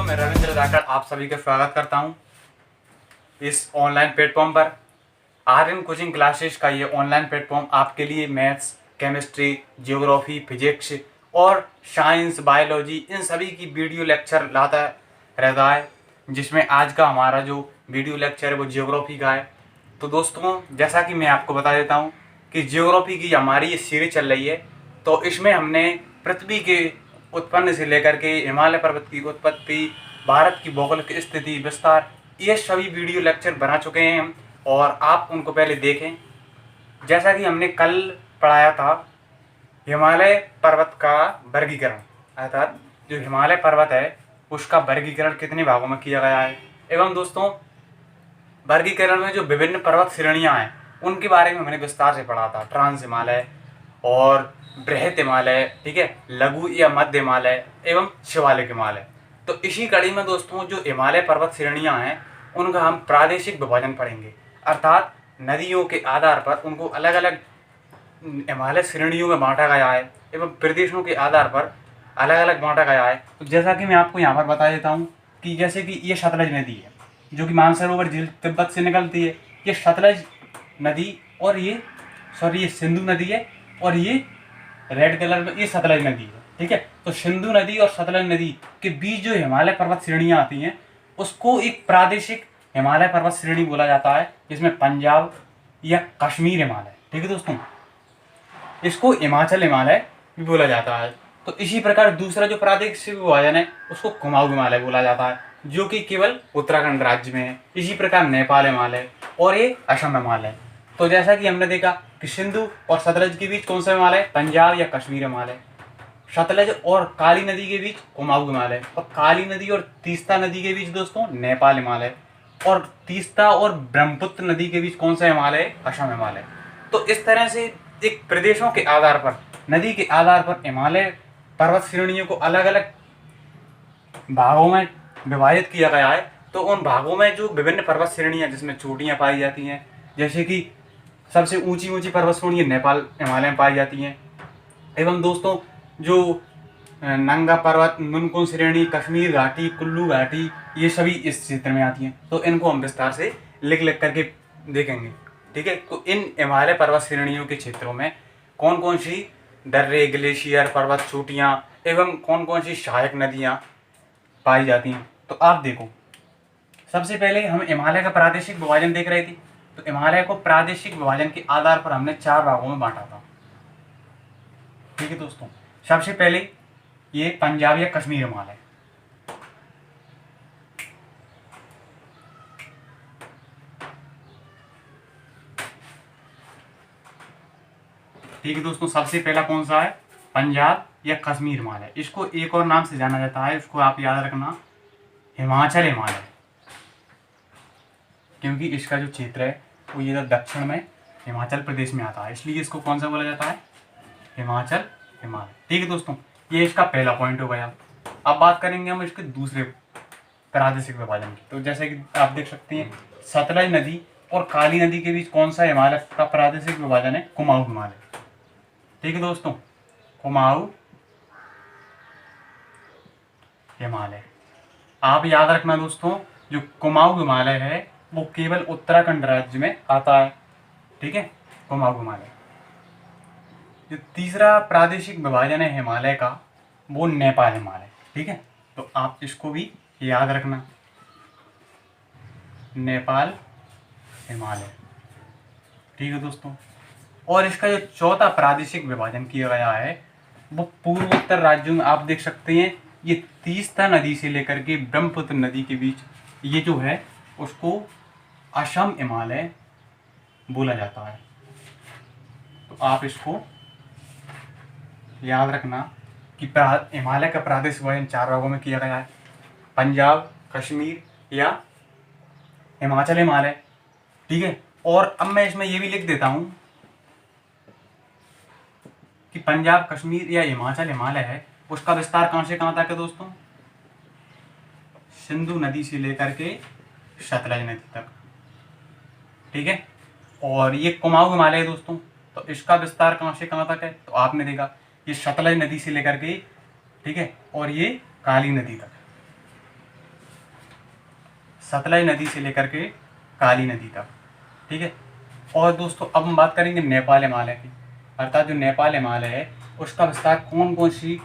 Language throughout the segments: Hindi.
मैं रविंद्र धाकड़ आप सभी का स्वागत करता हूं इस ऑनलाइन प्लेटफॉर्म पर। आर्यन कोचिंग क्लासेस का ये ऑनलाइन प्लेटफॉर्म आपके लिए मैथ्स, केमिस्ट्री, जियोग्राफी, फिजिक्स और साइंस, बायोलॉजी इन सभी की वीडियो लेक्चर लाता रहता है, जिसमें आज का हमारा जो वीडियो लेक्चर है वो जियोग्राफी का है। तो दोस्तों, जैसा कि मैं आपको बता देता हूँ कि जियोग्राफी की हमारी ये सीरीज चल रही है। तो इसमें हमने पृथ्वी के उत्पन्न से लेकर के हिमालय पर्वत की उत्पत्ति, भारत की भौगोलिक स्थिति, विस्तार, ये सभी वीडियो लेक्चर बना चुके हैं हम, और आप उनको पहले देखें। जैसा कि हमने कल पढ़ाया था हिमालय पर्वत का वर्गीकरण, अर्थात जो हिमालय पर्वत है उसका वर्गीकरण कितने भागों में किया गया है, एवं दोस्तों वर्गीकरण में जो विभिन्न पर्वत श्रेणियां हैं उनके बारे में हमने विस्तार से पढ़ा था। ट्रांस हिमालय और बृहत हिमालय, ठीक है, लघु या मध्य हिमालय एवं शिवालिक हिमालय। तो इसी कड़ी में दोस्तों जो हिमालय पर्वत श्रेणियां हैं उनका हम प्रादेशिक विभाजन पढ़ेंगे, अर्थात नदियों के आधार पर उनको अलग अलग हिमालय श्रेणियों में बांटा गया है एवं प्रदेशों के आधार पर अलग अलग बांटा गया है। तो जैसा कि मैं आपको यहाँ पर बता देता हूँ कि जैसे कि ये सतलज नदी है जो कि मानसरोवर झील तिब्बत से निकलती है। ये सतलज नदी और ये सिंधु नदी है, और ये रेड कलर में ये सतलज नदी है, ठीक है। तो सिंधु नदी और सतलज नदी के बीच जो हिमालय पर्वत श्रेणियाँ आती हैं उसको एक प्रादेशिक हिमालय पर्वत श्रेणी बोला जाता है, जिसमें पंजाब या कश्मीर हिमालय, ठीक है दोस्तों, इसको हिमाचल हिमालय भी बोला जाता है। तो इसी प्रकार दूसरा जो प्रादेशिक विभाजन है उसको कुमाऊं हिमालय बोला जाता है, जो कि केवल उत्तराखंड राज्य में है। इसी प्रकार नेपाल हिमालय और ये असम हिमालय। तो जैसा कि हमने देखा कि सिंधु और सतलज के बीच कौन सा हिमालय, पंजाब या कश्मीर हिमालय। सतलज और काली नदी के बीच कुमाऊं हिमालय, और काली नदी और तीस्ता नदी के बीच दोस्तों नेपाल हिमालय, और तीस्ता और ब्रह्मपुत्र नदी के बीच कौन सा हिमालय, असम हिमालय। तो इस तरह से एक प्रदेशों के आधार पर, नदी के आधार पर हिमालय पर्वत श्रेणियों को अलग अलग भागों में विभाजित किया गया है। तो उन भागों में जो विभिन्न पर्वत श्रेणियां जिसमें चोटियां पाई जाती हैं, जैसे कि सबसे ऊंची ऊंची पर्वत श्रेणी नेपाल हिमालय में पाई जाती हैं, एवं दोस्तों जो नंगा पर्वत, नुनकुन श्रेणी, कश्मीर घाटी, कुल्लू घाटी, ये सभी इस क्षेत्र में आती हैं। तो इनको हम विस्तार से लिख लिख करके देखेंगे, ठीक है। तो इन हिमालय पर्वत श्रेणियों के क्षेत्रों में कौन कौन सी दर्रे, ग्लेशियर, पर्वत चोटियाँ एवं कौन कौन सी सहायक नदियाँ पाई जाती हैं। तो आप देखो, सबसे पहले हम हिमालय का प्रादेशिक विभाजन देख रहे थे। तो हिमालय को प्रादेशिक विभाजन के आधार पर हमने 4 भागों में बांटा था, ठीक है दोस्तों। सबसे पहले ये पंजाब या कश्मीर हिमालय, ठीक है दोस्तों। सबसे पहला कौन सा है, पंजाब या कश्मीर हिमालय। इसको एक और नाम से जाना जाता है, उसको आप याद रखना, हिमाचल हिमालय, क्योंकि इसका जो क्षेत्र है वो ये दक्षिण में हिमाचल प्रदेश में आता है, इसलिए इसको कौन सा बोला जाता है, हिमाचल हिमालय, ठीक है दोस्तों। ये इसका पहला पॉइंट हो गया। अब बात करेंगे हम इसके दूसरे प्रादेशिक विभाजन की। तो जैसे कि आप देख सकते हैं सतलज नदी और काली नदी के बीच कौन सा हिमालय का प्रादेशिक विभाजन है, कुमाऊं हिमालय, ठीक है दोस्तों, कुमाऊं हिमालय। आप याद रखना दोस्तों, जो कुमाऊं हिमालय है वो केवल उत्तराखंड राज्य में आता है, ठीक है, कुमाऊं हिमालय। जो तीसरा प्रादेशिक विभाजन है हिमालय का वो नेपाल हिमालय, ठीक है। तो आप इसको भी याद रखना, नेपाल हिमालय, ठीक है दोस्तों। और इसका जो चौथा प्रादेशिक विभाजन किया गया है वो पूर्वोत्तर राज्यों में आप देख सकते हैं। ये तीस्ता नदी से लेकर के ब्रह्मपुत्र नदी के बीच ये जो है उसको असम हिमालय बोला जाता है। तो आप इसको याद रखना कि हिमालय का प्रादेशिक विभाजन 4 भागों में किया गया है, पंजाब, कश्मीर या हिमाचल हिमालय, ठीक है। और अब मैं इसमें ये भी लिख देता हूँ कि पंजाब, कश्मीर या हिमाचल हिमालय है उसका विस्तार कहाँ से कहाँ तक है दोस्तों, सिंधु नदी से लेकर के सतलज नदी तक, ठीक है। और ये कुमाऊं हिमालय है दोस्तों, तो इसका विस्तार कहाँ से कहाँ तक है, तो आपने देखा ये सतलज नदी से लेकर के, ठीक है, और ये काली नदी तक, सतलज नदी से लेकर के काली नदी तक, ठीक है। और दोस्तों अब हम बात करेंगे नेपाल हिमालय की, अर्थात जो नेपाल हिमालय है उसका विस्तार कौन कौन सी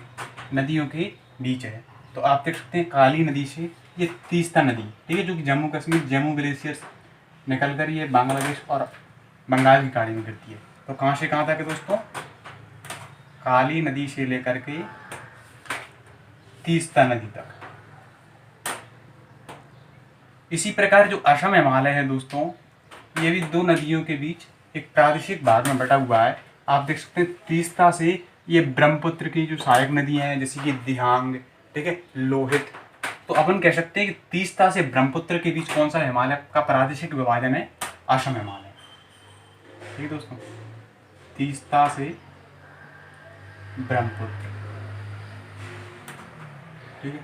नदियों के बीच है। तो आप देख सकते हैं काली नदी से ये तीस्ता नदी, ठीक है, जो कि जम्मू कश्मीर जम्मू ग्लेशियर निकल कर ये बांग्लादेश और बंगाल की खाड़ी में गिरती है। तो कहाँ से कहाँ तक है दोस्तों, काली नदी से लेकर के तीस्ता नदी तक। इसी प्रकार जो असम हिमालय है दोस्तों, ये भी दो नदियों के बीच एक प्रादेशिक भाग में बटा हुआ है। आप देख सकते हैं तीस्ता से ये ब्रह्मपुत्र की जो सहायक नदियां हैं जैसे कि दिहांग, ठीक है, लोहित। तो अपन कह सकते हैं कि तीस्ता से ब्रह्मपुत्र के बीच कौन सा हिमालय का प्रादेशिक विभाजन है, असम हिमालय, ठीक है दोस्तों, तीस्ता से ब्रह्मपुत्र, ठीक है।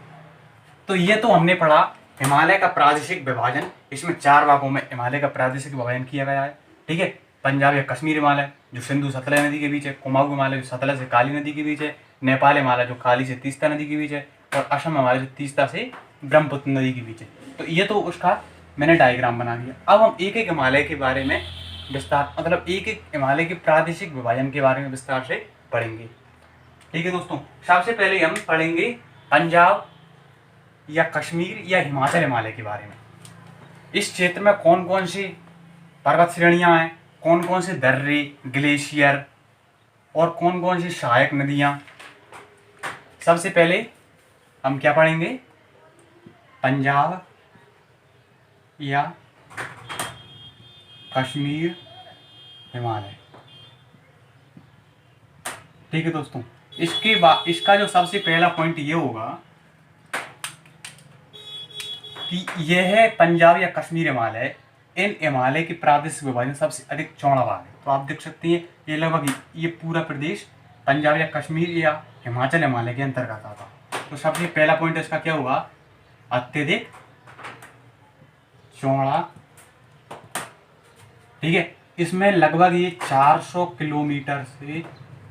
तो ये तो हमने पढ़ा हिमालय का प्रादेशिक विभाजन। इसमें 4 भागों में हिमालय का प्रादेशिक विभाजन किया गया है, ठीक है। पंजाब या कश्मीर हिमालय जो सिंधु सतलज नदी के बीच है, कुमाऊं हिमालय जो सतलज से काली नदी के बीच है, नेपाल हिमालय जो काली से तीस्ता नदी के बीच है, और असम हिमालय जो तीस्ता से ब्रह्मपुत्र नदी के बीच है। तो ये तो उसका मैंने डायग्राम बना दिया। अब हम एक एक हिमालय के बारे में विस्तार, मतलब एक एक हिमालय के प्रादेशिक विभाजन के बारे में विस्तार से पढ़ेंगे, ठीक है दोस्तों। सबसे पहले हम पढ़ेंगे पंजाब या कश्मीर या हिमाचल हिमालय के बारे में। इस क्षेत्र में कौन कौन सी पर्वत श्रेणियां हैं, कौन कौन से दर्रे, ग्लेशियर और कौन कौन सी सहायक नदियां। सबसे पहले हम क्या पढ़ेंगे, पंजाब या कश्मीर हिमालय, ठीक है दोस्तों। इसके बाद इसका जो सबसे पहला पॉइंट ये होगा कि यह है पंजाब या कश्मीर हिमालय, इन हिमालय के प्रादेशिक विभाजन सबसे अधिक चौड़ा भाग है। तो आप देख सकते हैं ये लगभग ये पूरा प्रदेश पंजाब या कश्मीर या हिमाचल हिमालय के अंतर्गत आता है। तो सबसे पहला पॉइंट इसका क्या हुआ, अत्यधिक चौड़ा, ठीक है। इसमें लगभग ये 400 किलोमीटर से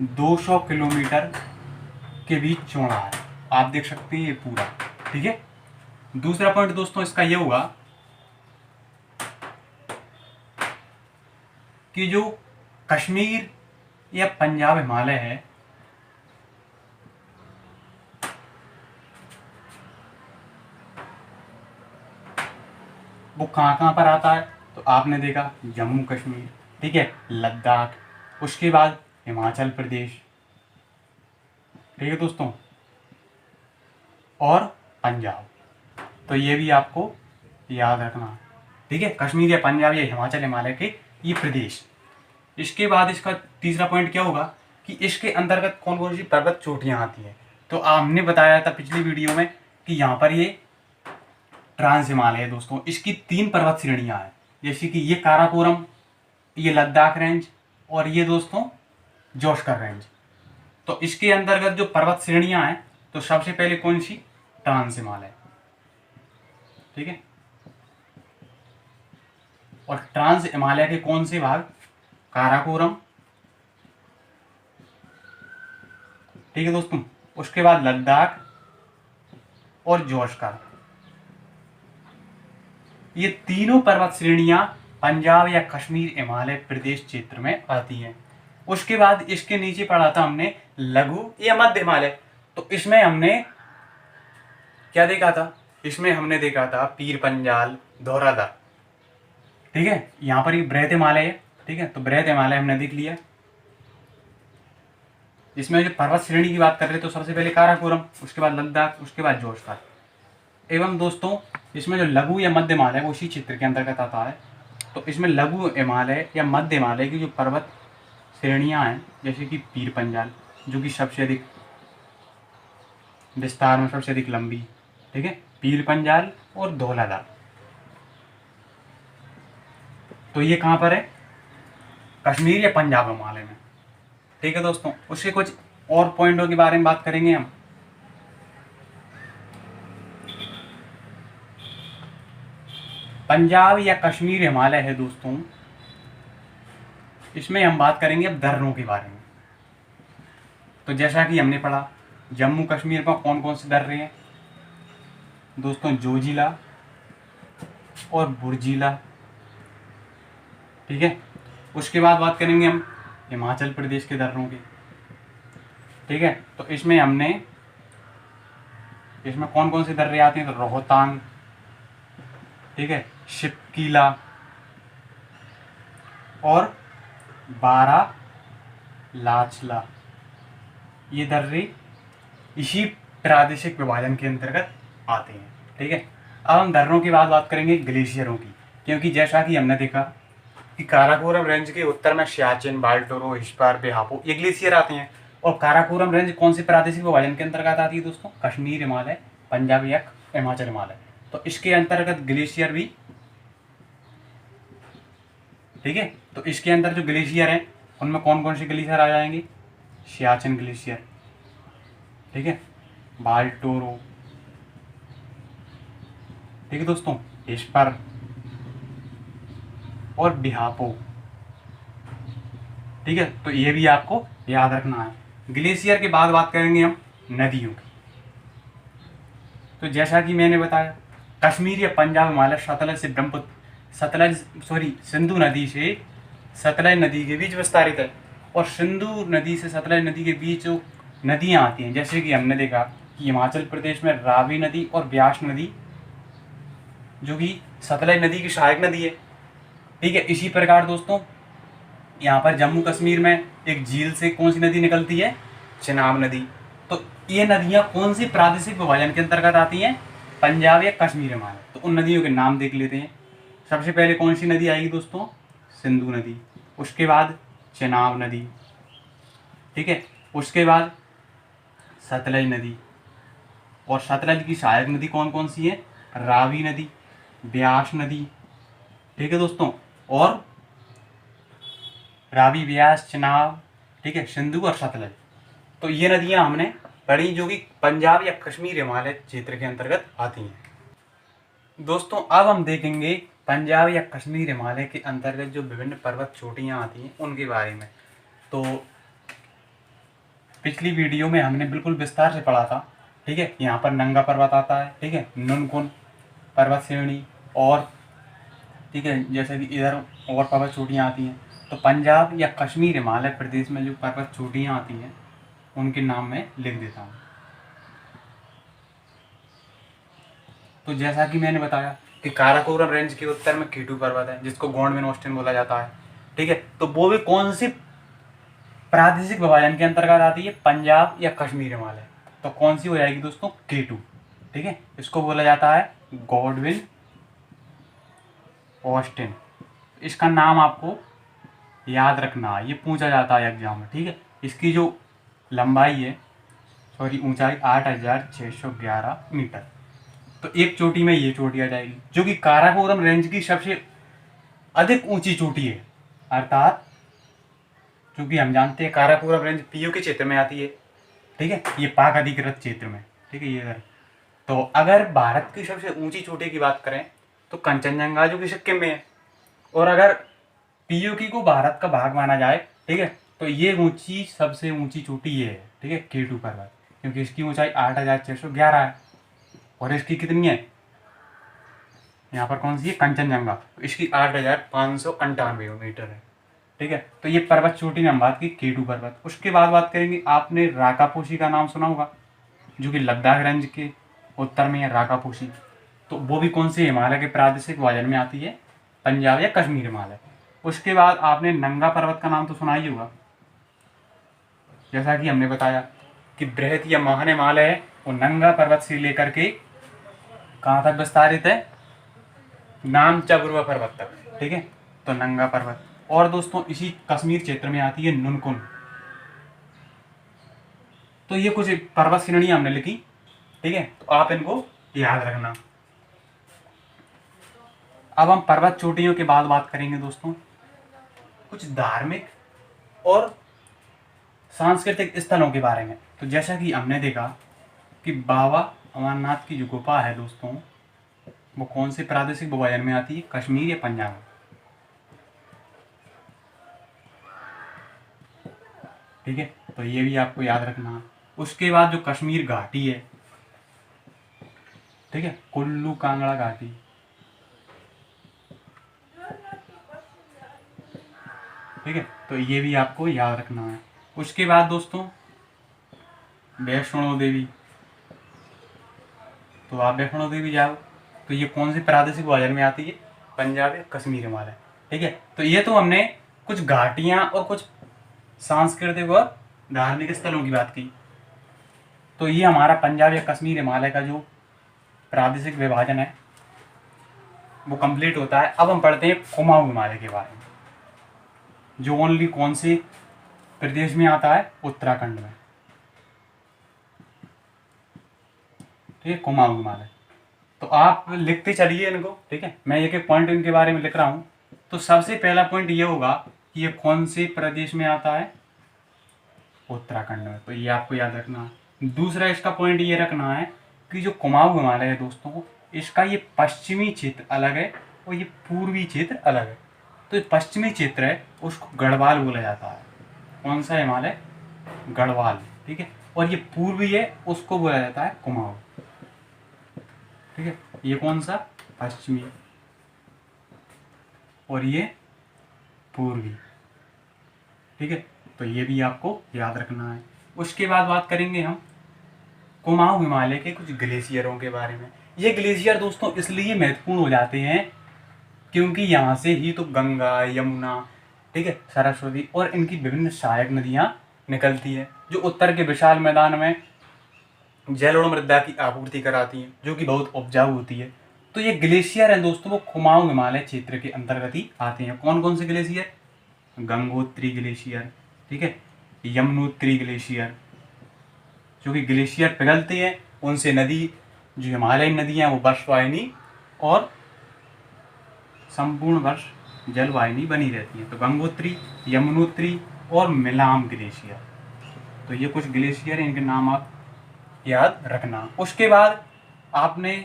200 किलोमीटर के बीच चौड़ा है, आप देख सकते हैं ये पूरा, ठीक है। दूसरा पॉइंट दोस्तों इसका ये होगा कि जो कश्मीर या पंजाब हिमालय है वो कहाँ कहाँ पर आता है। तो आपने देखा जम्मू कश्मीर, ठीक है, लद्दाख, उसके बाद हिमाचल प्रदेश, ठीक है दोस्तों, और पंजाब। तो ये भी आपको याद रखना है, ठीक है, कश्मीर या पंजाब या हिमाचल हिमालय के ये प्रदेश। इसके बाद इसका तीसरा पॉइंट क्या होगा कि इसके अंतर्गत कौन कौन सी पर्वत चोटियाँ आती हैं। तो हमने बताया था पिछली वीडियो में कि यहाँ पर ये ट्रांस हिमालय है दोस्तों, इसकी 3 पर्वत श्रेणियाँ हैं, जैसे कि ये काराकोरम, ये लद्दाख रेंज और ये दोस्तों जोशकर रेंज। तो इसके अंतर्गत जो पर्वत श्रेणियाँ हैं तो सबसे पहले कौन सी, ट्रांस हिमालय, ठीक है। और ट्रांस हिमालय के कौन से भाग, काराकोरम, ठीक है दोस्तों, उसके बाद लद्दाख और जोशकर। ये तीनों पर्वत श्रेणियां पंजाब या कश्मीर हिमालय प्रदेश क्षेत्र में आती हैं। उसके बाद इसके नीचे पढ़ा था हमने लघु या मध्य हिमालय। तो इसमें हमने क्या देखा था, इसमें हमने देखा था पीर पंजाल, धौराधर, ठीक है। यहाँ पर ये बृहद हिमालय है, ठीक है, तो बृहद हिमालय हमने देख लिया। इसमें जो पर्वत श्रेणी की बात कर रहे तो सबसे पहले काराकोरम, उसके बाद लद्दाख, उसके बाद जोशकर। एवं दोस्तों इसमें जो लघु या मध्य हिमालय वो उसी क्षेत्र के अंतर्गत आता है। तो इसमें लघु हिमालय या मध्य हिमालय की जो पर्वत श्रेणियां हैं जैसे कि पीर पंजाल जो कि सबसे अधिक विस्तार में सबसे अधिक लंबी, ठीक है, पीर पंजाल और धौलाधार। तो ये कहाँ पर है, कश्मीर या पंजाब हिमालय में, ठीक है दोस्तों। उसके कुछ और पॉइंटों के बारे में बात करेंगे हम। पंजाब या कश्मीर हिमालय है दोस्तों, इसमें हम बात करेंगे अब दर्रों के बारे में। तो जैसा कि हमने पढ़ा जम्मू कश्मीर में कौन कौन से दर्रे हैं दोस्तों, जोजिला, और बुर्जीला। ठीक है, उसके बाद बात करेंगे हम हिमाचल प्रदेश के दर्रों की। ठीक है, तो इसमें कौन कौन से दर्रे आते हैं, तो रोहतांग, ठीक है, शिपकीला और बारा लाचला, ये दर्रे इसी प्रादेशिक विभाजन के अंतर्गत आते हैं। ठीक है, अब हम दर्रों की बात करेंगे ग्लेशियरों की, क्योंकि जैसा कि हमने देखा कि काराकोरम रेंज के उत्तर में सियाचिन, बाल्टोरो, हिस्पार, बेहापो ये ग्लेशियर आते हैं। और काराकोरम रेंज कौन से प्रादेशिक विभाजन के अंतर्गत आती है दोस्तों, कश्मीर हिमालय, पंजाब या हिमाचल हिमालय, तो इसके अंतर्गत ग्लेशियर भी। ठीक है, तो इसके अंदर जो ग्लेशियर हैं उनमें कौन कौन से ग्लेशियर आ जाएंगे, सियाचिन ग्लेशियर, ठीक है, बाल्टोरो, ठीक है दोस्तों, हिस्पर और बिहापो। ठीक है, तो ये भी आपको याद रखना है। ग्लेशियर के बाद बात करेंगे हम नदियों की। तो जैसा कि मैंने बताया, कश्मीर या पंजाब हिमालय सतलज से सिंधु नदी से सतलज नदी के बीच विस्तारित है। और सिंधु नदी से सतलज नदी के बीच जो नदियाँ आती हैं, जैसे कि हमने देखा कि हिमाचल प्रदेश में रावी नदी और ब्यास नदी, जो कि सतलज नदी की सहायक नदी है। ठीक है, इसी प्रकार दोस्तों यहाँ पर जम्मू कश्मीर में एक झील से कौन सी नदी निकलती है, चिनाब नदी। तो ये नदियाँ कौन सी प्रादेशिक विभाजन के अंतर्गत आती हैं, पंजाब या कश्मीर हिमालय। तो उन नदियों के नाम देख लेते हैं। सबसे पहले कौन सी नदी आएगी दोस्तों, सिंधु नदी, उसके बाद चिनाब नदी, ठीक है, उसके बाद सतलज नदी, और सतलज की सहायक नदी कौन कौन सी है, रावी नदी, ब्यास नदी, ठीक है दोस्तों, और रावी, ब्यास, चिनाब, ठीक है, सिंधु और सतलज। तो ये नदियां हमने पढ़ी जो कि पंजाब या कश्मीर हिमालय क्षेत्र के अंतर्गत आती हैं। दोस्तों अब हम देखेंगे पंजाब या कश्मीर हिमालय के अंतर्गत जो विभिन्न पर्वत चोटियां आती हैं उनके बारे में। तो पिछली वीडियो में हमने बिल्कुल विस्तार से पढ़ा था। ठीक है, यहाँ पर नंगा पर्वत आता है, ठीक है, नुनकुन पर्वत श्रेणी, और ठीक है जैसे कि इधर और पर्वत चोटियाँ आती हैं। तो पंजाब या कश्मीर हिमालय प्रदेश में जो पर्वत चोटियाँ आती हैं उनके नाम मैं लिख देता हूँ। तो जैसा कि मैंने बताया कि काराकोरम रेंज के उत्तर में कीटू पर्वत है जिसको गोंडवन ऑस्टिन बोला जाता है। ठीक है, तो वो भी कौन सी प्रादेशिक विभाजन के अंतर्गत आती है, पंजाब या कश्मीर हिमालय। तो कौन सी हो जाएगी दोस्तों, केटू। ठीक है, इसको बोला जाता है गॉडविन ऑस्टिन। इसका नाम आपको याद रखना है, ये पूछा जाता है एग्जाम में। ठीक है, इसकी जो लंबाई है, ऊंचाई 8611 मीटर। तो एक चोटी में ये चोटी आ जाएगी जो कि काराकोरम रेंज की सबसे अधिक ऊंची चोटी है। अर्थात क्योंकि हम जानते हैं काराकोरम रेंज पीओ के क्षेत्र में आती है। ठीक है, ये पाक अधिकृत क्षेत्र में। ठीक है, ये तो अगर भारत की सबसे ऊंची चोटी की बात करें तो कंचनजंगा जो कि सिक्किम में है। और अगर पीओके को भारत का भाग माना जाए, ठीक है, तो ये सबसे ऊंची चोटी ये है। ठीक है, केटू पर्वत, क्योंकि इसकी ऊंचाई 8611 है। और इसकी कितनी है, यहाँ पर कौन सी है, कंचनजंगा, तो इसकी 8598 मीटर है। ठीक है, तो ये पर्वत चोटी में हम बात की केटू पर्वत। उसके बाद बात करेंगे, आपने राकापोशी का नाम सुना होगा जो कि लद्दाख रेंज के उत्तर में है राकापोशी। तो वो भी कौन से हिमालय के प्रादेशिक विभाजन में आती है, पंजाब या कश्मीर हिमालय। उसके बाद आपने नंगा पर्वत का नाम तो सुना ही होगा। जैसा कि हमने बताया कि बृहत या महान हिमालय है वो नंगा पर्वत से लेकर के कहाँ तक विस्तारित है, नामचबुरवा पर्वत तक। ठीक है, तो नंगा पर्वत। और दोस्तों इसी कश्मीर क्षेत्र में आती है नुनकुन। तो ये कुछ पर्वत श्रेणियां हमने लिखी। ठीक है, तो आप इनको याद रखना। अब हम पर्वत चोटियों के बाद बात करेंगे दोस्तों कुछ धार्मिक और सांस्कृतिक स्थलों के बारे में। तो जैसा कि हमने देखा कि बाबा अमरनाथ की जो गुफा है दोस्तों वो कौन से प्रादेशिक विभाजन में आती है, कश्मीर या पंजाब। ठीक है, तो ये भी आपको याद रखना। उसके बाद जो कश्मीर घाटी है, ठीक है, कुल्लू कांगड़ा घाटी, ठीक है, तो ये भी आपको याद रखना है। उसके बाद दोस्तों वैष्णो देवी, तो आप वैष्णो देवी जाओ तो ये कौन सी प्रादेशिक भाषा में आती है? पंजाब या कश्मीर हिमालय। ठीक है, तो ये तो हमने कुछ घाटियाँ और कुछ सांस्कृतिक और धार्मिक स्थलों की बात की। तो ये हमारा पंजाब या कश्मीर हिमालय का जो प्रादेशिक विभाजन है वो कंप्लीट होता है। अब हम पढ़ते हैं कुमाऊं हिमालय के बारे में, जो ओनली कौन से प्रदेश में आता है? उत्तराखंड में। ठीक है, कुमाऊं हिमालय। तो आप लिखते चलिए इनको, ठीक है, मैं एक एक पॉइंट इनके बारे में लिख रहा हूँ। तो सबसे पहला पॉइंट ये होगा कि ये कौन से प्रदेश में आता है? उत्तराखंड में, तो ये आपको याद रखना है। दूसरा इसका पॉइंट ये रखना है कि जो कुमाऊं हिमालय है दोस्तों, इसका ये पश्चिमी क्षेत्र अलग है और ये पूर्वी क्षेत्र अलग है। तो ये पश्चिमी क्षेत्र है उसको गढ़वाल बोला जाता है। कौन सा हिमालय? गढ़वाल। ठीक है, और ये पूर्वी है उसको बोला जाता है कुमाऊं। ठीक है, ये कौन सा? पश्चिमी, और ये पूर्वी। ठीक है, तो ये भी आपको याद रखना है। उसके बाद बात करेंगे हम कुमाऊं हिमालय के कुछ ग्लेशियरों के बारे में। ये ग्लेशियर दोस्तों इसलिए महत्वपूर्ण हो जाते हैं क्योंकि यहाँ से ही तो गंगा, यमुना, ठीक है, सरस्वती और इनकी विभिन्न सहायक नदियाँ निकलती है, जो उत्तर के विशाल मैदान में जल और मृदा की आपूर्ति कराती हैं, जो कि बहुत उपजाऊ होती है। तो ये ग्लेशियर हैं दोस्तों, वो कुमाऊं हिमालय क्षेत्र के अंतर्गत ही आते हैं। कौन कौन से ग्लेशियर? गंगोत्री ग्लेशियर, ठीक है, यमुनोत्री ग्लेशियर, जो कि ग्लेशियर पिघलते हैं, उनसे नदी, जो हिमालयी नदियाँ वो वर्षवाहिनी और संपूर्ण वर्ष जलवाहिनी बनी रहती हैं। तो गंगोत्री, यमुनोत्री और मिलाम ग्लेशियर, तो ये कुछ ग्लेशियर हैं, इनके नाम आप याद रखना। उसके बाद आपने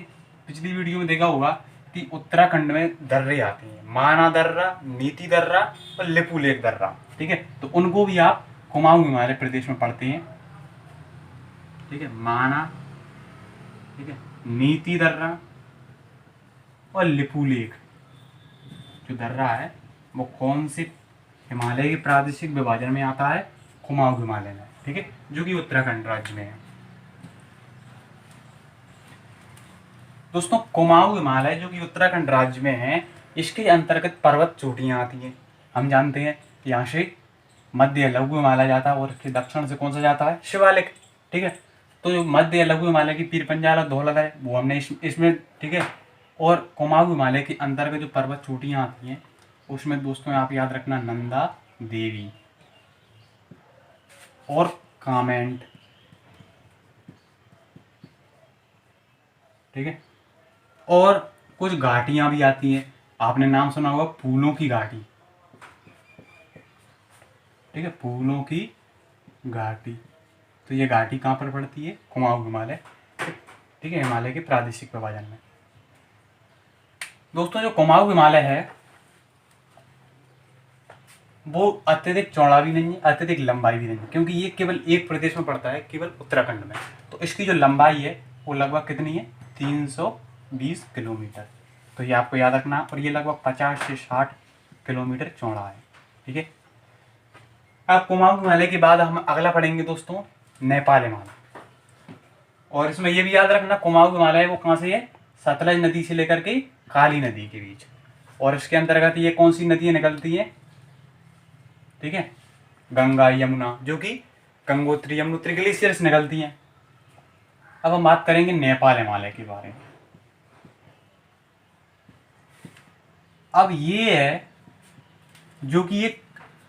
पिछली वीडियो में देखा होगा कि उत्तराखंड में दर्रे आते हैं, माना दर्रा, नीति दर्रा और लिपुलेख दर्रा। ठीक है, तो उनको भी आप कुमाऊं हिमालय प्रदेश में पढ़ते हैं। ठीक है, माना, ठीक है, नीति दर्रा और लिपुलेख जो दर्रा है वो कौन से हिमालय के प्रादेशिक विभाजन में आता है? कुमाऊं हिमालय में। ठीक है, जो कि उत्तराखंड राज्य में है। दोस्तों कुमाऊं हिमालय जो कि उत्तराखंड राज्य में है, इसके अंतर्गत पर्वत चोटियां आती हैं। हम जानते हैं यहाँ से मध्य लघु हिमालय जाता है और इसके दक्षिण से कौन सा जाता है? शिवालिक। ठीक है, तो जो मध्य लघु हिमालय की पीर पंजाल धौलत है वो हमने इसमें, ठीक है, और कुमाऊं हिमालय के अंतर्गत जो पर्वत चोटियां आती हैं उसमें दोस्तों आप याद रखना नंदा देवी और कामेंट। ठीक है, और कुछ घाटियां भी आती हैं, आपने नाम सुना होगा फूलों की घाटी। ठीक है, फूलों की घाटी, तो ये घाटी कहाँ पर पड़ती है? कुमाऊं हिमालय। ठीक है, हिमालय के प्रादेशिक विभाजन में। दोस्तों जो कुमाऊं हिमालय है वो अत्यधिक चौड़ा भी नहीं है, अत्यधिक लंबाई भी नहीं है, क्योंकि ये केवल एक प्रदेश में पड़ता है, केवल उत्तराखंड में। तो इसकी जो लंबाई है वो लगभग कितनी है? 320 किलोमीटर। तो ये आपको याद रखना, और ये लगभग 50 से 60 किलोमीटर चौड़ा है। ठीक है, अब कुमाऊं हिमालय के बाद हम अगला पढ़ेंगे दोस्तों नेपाल हिमालय। और इसमें ये भी याद रखना कुमाऊं हिमालय वो कहाँ से है? सतलज नदी से लेकर के काली नदी के बीच, और इसके अंतर्गत ये कौन सी नदियाँ निकलती हैं? ठीक है, गंगा, यमुना, जो कि गंगोत्री, यमुनोत्री ग्लेशियर से निकलती हैं। अब हम बात करेंगे नेपाल हिमालय के बारे में। अब ये है जो कि एक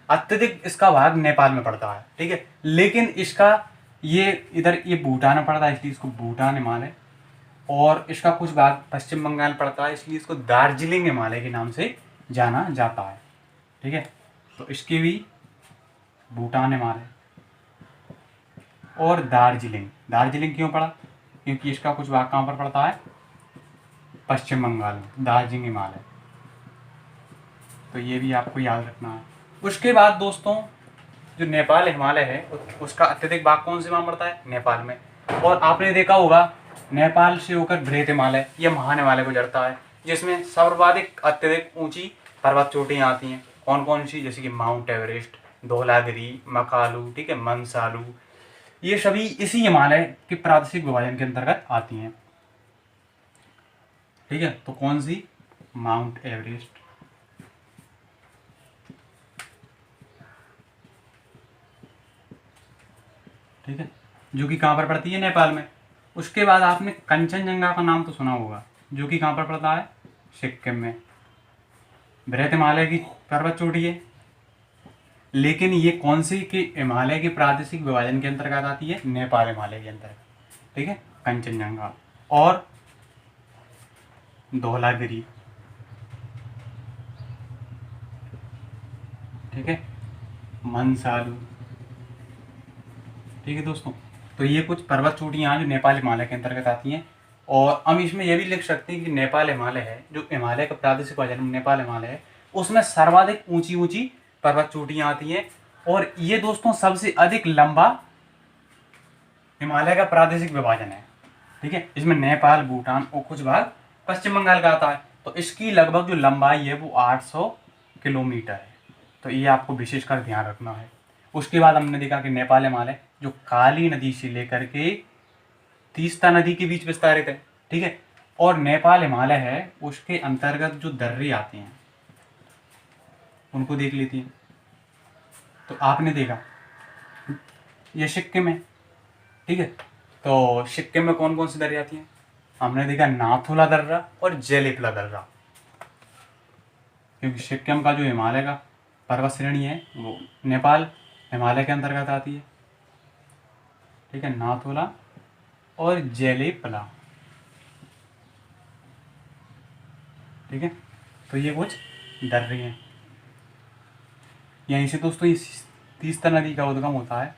अत्यधिक इसका भाग नेपाल में पड़ता है। ठीक है, लेकिन इसका ये इधर ये भूटान में पड़ता है, इसलिए इसको भूटान हिमालय, और इसका कुछ भाग पश्चिम बंगाल पड़ता है, इसलिए इसको दार्जिलिंग हिमालय के नाम से जाना जाता है। ठीक है, तो इसकी भी भूटान हिमालय और दार्जिलिंग। दार्जिलिंग क्यों पड़ा? क्योंकि इसका कुछ भाग कहाँ पर पड़ता है? पश्चिम बंगाल में, दार्जिलिंग हिमालय। तो ये भी आपको याद रखना है। उसके बाद दोस्तों जो नेपाल हिमालय है उसका अत्यधिक भाग कौन से वहाँ पड़ता है? नेपाल में। और आपने देखा होगा नेपाल से होकर बृहत हिमालय या महान हिमालय गुजरता है, जिसमें सर्वाधिक अत्यधिक ऊंची पर्वत चोटियाँ आती हैं। कौन कौन सी, जैसे कि माउंट एवरेस्ट, धौलागिरी, मकालू, ठीक है, मंसालू, ये सभी इसी हिमालय के प्रादेशिक विभाजन के अंतर्गत आती हैं। ठीक है, तो कौन सी, माउंट एवरेस्ट, ठीक है, जो कि कहाँ पर पड़ती है, नेपाल में। उसके बाद आपने कंचनजंगा का नाम तो सुना होगा, जो कि कहाँ पर पड़ता है, सिक्किम में। बृहत हिमालय की पर्वत चोटी है, लेकिन ये कौन सी के हिमालय के प्रादेशिक विभाजन के अंतर्गत आती है, नेपाल हिमालय के अंतर्गत। ठीक है, कंचनजंगा और धौलागिरी, ठीक है, मंसालू। ठीक है दोस्तों, तो ये कुछ पर्वत चोटियाँ जो नेपाल हिमालय के अंतर्गत आती हैं। और हम इसमें यह भी लिख सकते हैं कि नेपाल हिमालय है, जो हिमालय का प्रादेशिक विभाजन नेपाल हिमालय है, उसमें सर्वाधिक ऊंची ऊंची पर्वत चोटियाँ आती हैं। और ये दोस्तों सबसे अधिक लंबा हिमालय का प्रादेशिक विभाजन है। ठीक है, इसमें नेपाल, भूटान और कुछ भाग पश्चिम बंगाल का आता है। तो इसकी लगभग जो लंबाई है वो 800 किलोमीटर है। तो ये आपको विशेषकर ध्यान रखना है। उसके बाद हमने देखा कि नेपाल हिमालय जो काली नदी से लेकर के तीस्ता नदी के बीच विस्तारित है। ठीक है, और नेपाल हिमालय है उसके अंतर्गत जो दर्रे आते हैं उनको देख लेती हैं। तो आपने देखा ये सिक्किम है। ठीक है, तो सिक्किम में कौन कौन सी दर्रे आती हैं, हमने देखा नाथुला दर्रा और जेलिपला दर्रा, क्योंकि सिक्किम का जो हिमालय का पर्वत श्रेणी है वो नेपाल हिमालय के अंतर्गत आती है। ठीक है, नाथुला और जेलिपला। ठीक है, तो ये कुछ दर्रे हैं। यहीं से दोस्तों ये तीस्ता नदी का उद्गम होता है।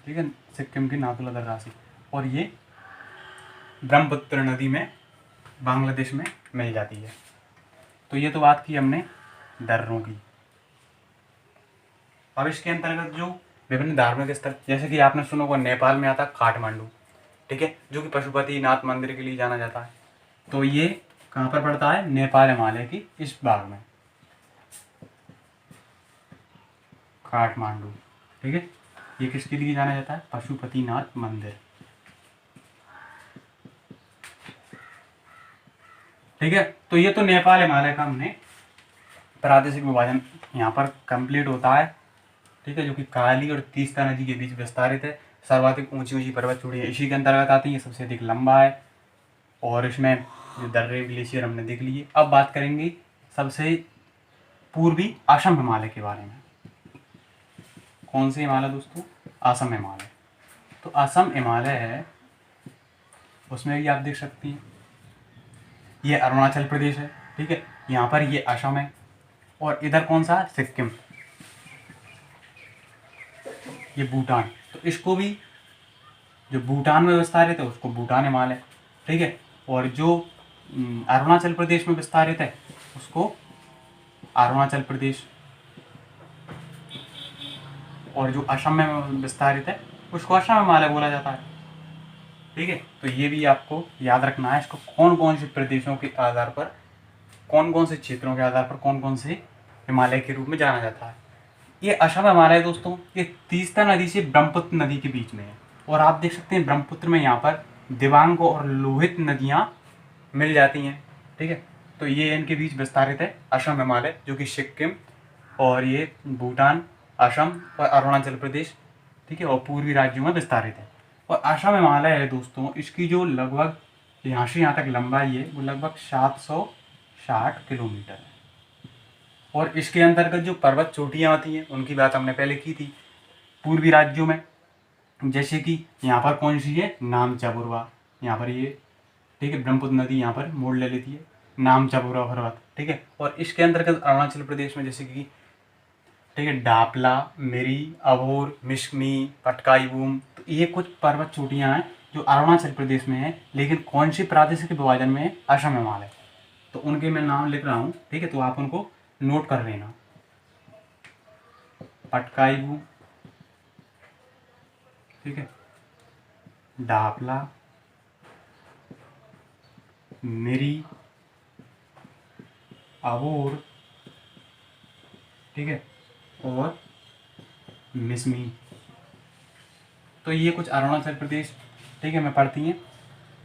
ठीक है, सिक्किम की नाथुला दर्रा से, और ये ब्रह्मपुत्र नदी में बांग्लादेश में मिल जाती है। तो ये तो बात की हमने दर्रों की। अब इसके अंतर्गत जो विभिन्न धार्मिक स्थल, जैसे कि आपने सुना होगा नेपाल में आता काठमांडू, ठीक है, जो कि पशुपतिनाथ मंदिर के लिए जाना जाता है। तो ये कहाँ पर पड़ता है, नेपाल हिमालय की इस भाग में, काठमांडू। ठीक है, ये किसके लिए जाना जाता है, पशुपतिनाथ मंदिर। ठीक है, तो ये तो नेपाल हिमालय का हमने प्रादेशिक विभाजन यहाँ पर कंप्लीट होता है। ठीक है, जो कि काली और तीस्ता नदी के बीच विस्तारित है। सर्वाधिक ऊंची ऊंची पर्वत चोटियाँ इसी के अंतर्गत आती है, सबसे अधिक लंबा है। और इसमें जो दर्रे ग्लेशियर हमने देख लिए। अब बात करेंगे सबसे पूर्वी असम हिमालय के बारे में। कौन से हिमालय दोस्तों, असम हिमालय। तो असम हिमालय है, उसमें भी आप देख सकती हैं ये अरुणाचल प्रदेश है। ठीक है, यहाँ पर ये असम है, और इधर कौन सा, सिक्किम, ये भूटान। तो इसको भी जो भूटान में विस्तारित है उसको भूटान हिमालय। ठीक है, और जो अरुणाचल प्रदेश में विस्तारित है उसको अरुणाचल प्रदेश, और जो असम में विस्तारित है उसको असम हिमालय बोला जाता है। ठीक है, तो ये भी आपको याद रखना है, इसको कौन कौन से प्रदेशों के आधार पर, कौन कौन से क्षेत्रों के आधार पर कौन कौन से हिमालय के रूप में जाना जाता है। ये असम हिमालय दोस्तों ये तीस्ता नदी से ब्रह्मपुत्र नदी के बीच में है। और आप देख सकते हैं ब्रह्मपुत्र में यहाँ पर दिबांग और लोहित नदियाँ मिल जाती हैं। ठीक है, तो ये इनके बीच विस्तारित है असम हिमालय, जो कि सिक्किम और ये भूटान, असम और अरुणाचल प्रदेश, ठीक है, और पूर्वी राज्यों में विस्तारित है। और असम हिमालय है दोस्तों, इसकी जो लगभग यहाँ से यहाँ तक लंबाई है वो लगभग 760 किलोमीटर है। और इसके अंतर्गत जो पर्वत चोटियाँ आती हैं उनकी बात हमने पहले की थी पूर्वी राज्यों में, जैसे कि यहाँ पर कौन सी है, नामचाबुरवा, यहाँ पर ये, ठीक है, ब्रह्मपुत्र नदी यहाँ पर मोड़ ले लेती है, नामचाबुरवा पर्वत। ठीक है, और इसके अंतर्गत अरुणाचल प्रदेश में जैसे कि, ठीक है, डापला, मिरी, अबोर, मिश्मी, पटकाई बूम। तो ये कुछ पर्वत चोटियाँ हैं जो अरुणाचल प्रदेश में है, लेकिन कौन सी प्रादेशिक विभाजन में है, असम हिमालय। तो उनके मैं नाम लिख रहा हूँ, ठीक है, तो आप उनको नोट कर लेना। पटकाई बूम, ठीक है, डापला, मिरी, अबोर, ठीक है, और मिसमी। तो ये कुछ अरुणाचल प्रदेश, ठीक है, में पड़ती हैं।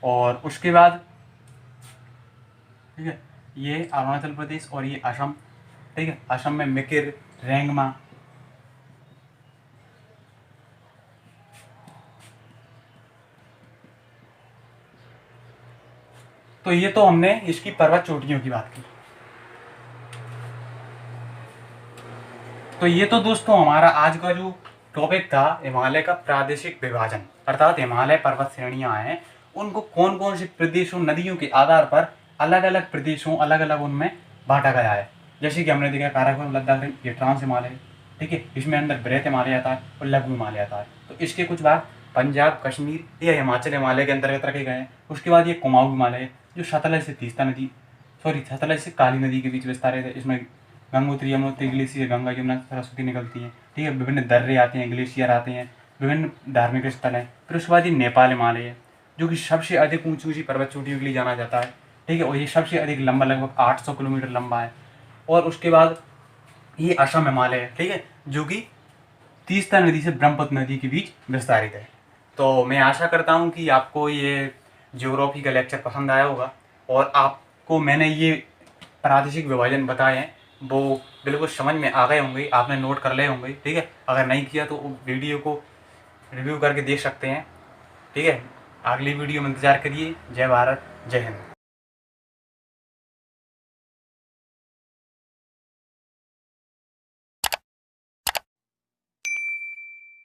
और उसके बाद, ठीक है, ये अरुणाचल प्रदेश और ये असम, ठीक है, असम में मिकिर, रेंगमा। तो ये तो हमने इसकी पर्वत चोटियों की बात की। तो ये तो दोस्तों हमारा आज का जो टॉपिक था, हिमालय का प्रादेशिक विभाजन, अर्थात हिमालय पर्वत श्रेणियां हैं, उनको कौन कौन से प्रदेशों, नदियों के आधार पर अलग अलग प्रदेशों, अलग अलग उनमें बांटा गया है। जैसे कि हमने देखा काराकोरम, लद्दाख, ये ट्रांस हिमालय, ठीक है, इसमें अंदर बृहत हिमालय आता है और लघु हिमालय आता है। तो इसके कुछ भाग पंजाब, कश्मीर या हिमाचल हिमालय के अंतर्गत रखे गए हैं। उसके बाद ये कुमाऊं हिमालय, जो सतलज से तीस्ता नदी, सतलज से काली नदी के बीच विस्तारित है। इसमें गंगोत्री, यमुनोत्री, ग्लेशियर, गंगा, यमुना, सरस्वती निकलती हैं, ठीक है। विभिन्न दर्रे आते हैं, ग्लेशियर आते हैं, विभिन्न धार्मिक स्थल हैं। फिर उसके बाद ये नेपाल हिमालय है, जो कि सबसे अधिक ऊंची ऊंची पर्वत चोटियों के लिए जाना जाता है, ठीक है, और ये सबसे अधिक लंबा, लगभग 800 किलोमीटर लंबा है। और उसके बाद ये असम हिमालय है, ठीक है, जो कि तीस्ता नदी से ब्रह्मपुत्र नदी के बीच विस्तारित है। तो मैं आशा करता हूँ कि आपको ये ज्योग्राफी का लेक्चर पसंद आया होगा, और आपको मैंने ये प्रादेशिक विभाजन बताए हैं वो बिल्कुल समझ में आ गए होंगे, आपने नोट कर लिए होंगे, ठीक है। अगर नहीं किया तो वीडियो को रिव्यू करके देख सकते हैं, ठीक है। अगली वीडियो में इंतजार करिए। जय भारत, जय हिंद।